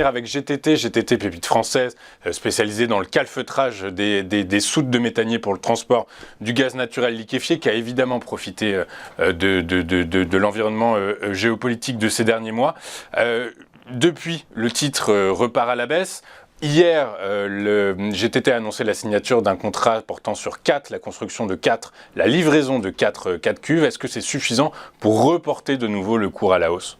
finir avec GTT, pépite française, spécialisée dans le calfeutrage des soutes de méthanier pour le transport du gaz naturel liquéfié, qui a évidemment profité de l'environnement géopolitique de ces derniers mois. Depuis, le titre repart à la baisse. Hier, le GTT a annoncé la signature d'un contrat portant sur 4, la construction de 4, la livraison de 4 cuves. Est-ce que c'est suffisant pour reporter de nouveau le cours à la hausse ?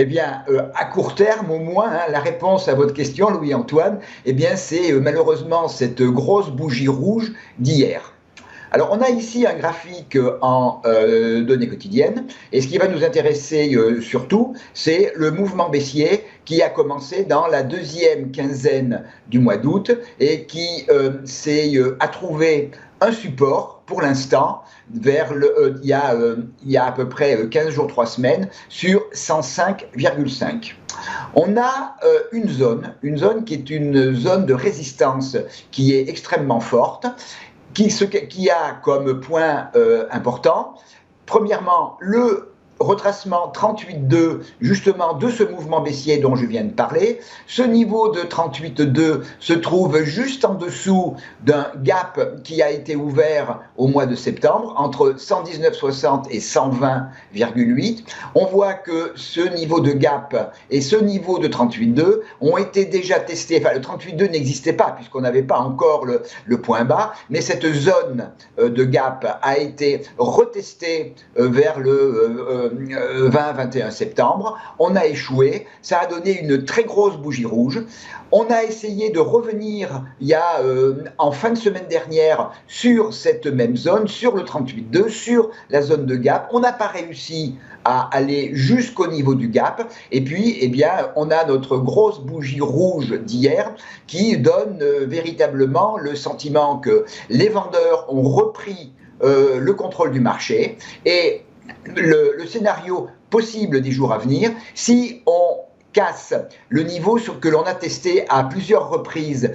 Eh bien, à court terme au moins, la réponse à votre question, Louis-Antoine, eh bien, c'est malheureusement cette grosse bougie rouge d'hier. Alors, on a ici un graphique en données quotidiennes, et ce qui va nous intéresser surtout, c'est le mouvement baissier qui a commencé dans la deuxième quinzaine du mois d'août et qui a trouvé un support pour l'instant vers il y a à peu près 15 jours, 3 semaines, sur 105,5. On a une zone qui est une zone de résistance qui est extrêmement forte, qui a comme point important, premièrement, le retracement 38,2 justement de ce mouvement baissier dont je viens de parler. Ce niveau de 38,2 se trouve juste en dessous d'un gap qui a été ouvert au mois de septembre entre 119,60 et 120,8. On voit que ce niveau de gap et ce niveau de 38,2 ont été déjà testés. Enfin, le 38,2 n'existait pas puisqu'on n'avait pas encore le point bas, mais cette zone de gap a été retestée vers le 20-21 septembre, on a échoué, ça a donné une très grosse bougie rouge. On a essayé de revenir en fin de semaine dernière sur cette même zone, sur le 38,2, sur la zone de gap. On n'a pas réussi à aller jusqu'au niveau du gap. Et puis, eh bien, on a notre grosse bougie rouge d'hier qui donne véritablement le sentiment que les vendeurs ont repris le contrôle du marché et le scénario possible des jours à venir, si on casse le niveau que l'on a testé à plusieurs reprises,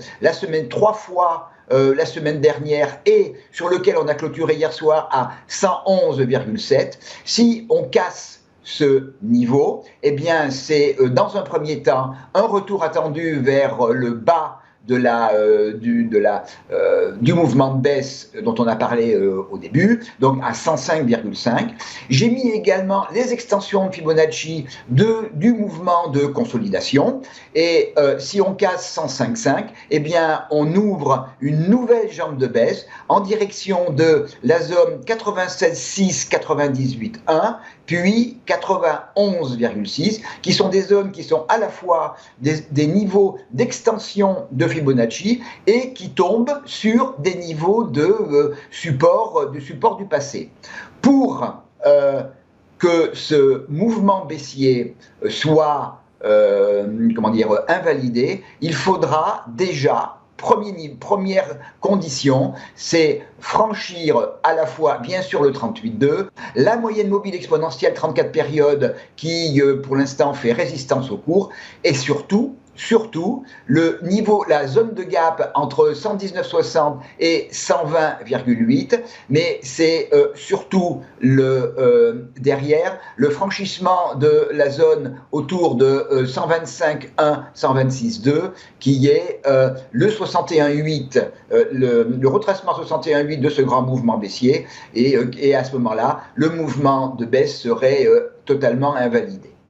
trois fois la semaine dernière et sur lequel on a clôturé hier soir à 111,7, si on casse ce niveau, eh bien c'est dans un premier temps un retour attendu vers le bas du mouvement de baisse dont on a parlé au début, donc à 105,5. J'ai mis également les extensions de Fibonacci du mouvement de consolidation, et si on casse 105,5, eh bien on ouvre une nouvelle jambe de baisse en direction de la zone 96,6, 98,1, puis 91,6, qui sont des zones qui sont à la fois des niveaux d'extension de Fibonacci et qui tombent sur des niveaux de support du passé. Pour que ce mouvement baissier soit invalidé, il faudra déjà première condition, c'est franchir à la fois, bien sûr, le 38,2, la moyenne mobile exponentielle 34 périodes qui, pour l'instant, fait résistance au cours, et surtout, le niveau, la zone de gap entre 119,60 et 120,8, mais c'est surtout derrière le franchissement de la zone autour de 125,1, 126,2, qui est le 61,8, le retracement 61,8 de ce grand mouvement baissier, et à ce moment-là, le mouvement de baisse serait totalement invalidé.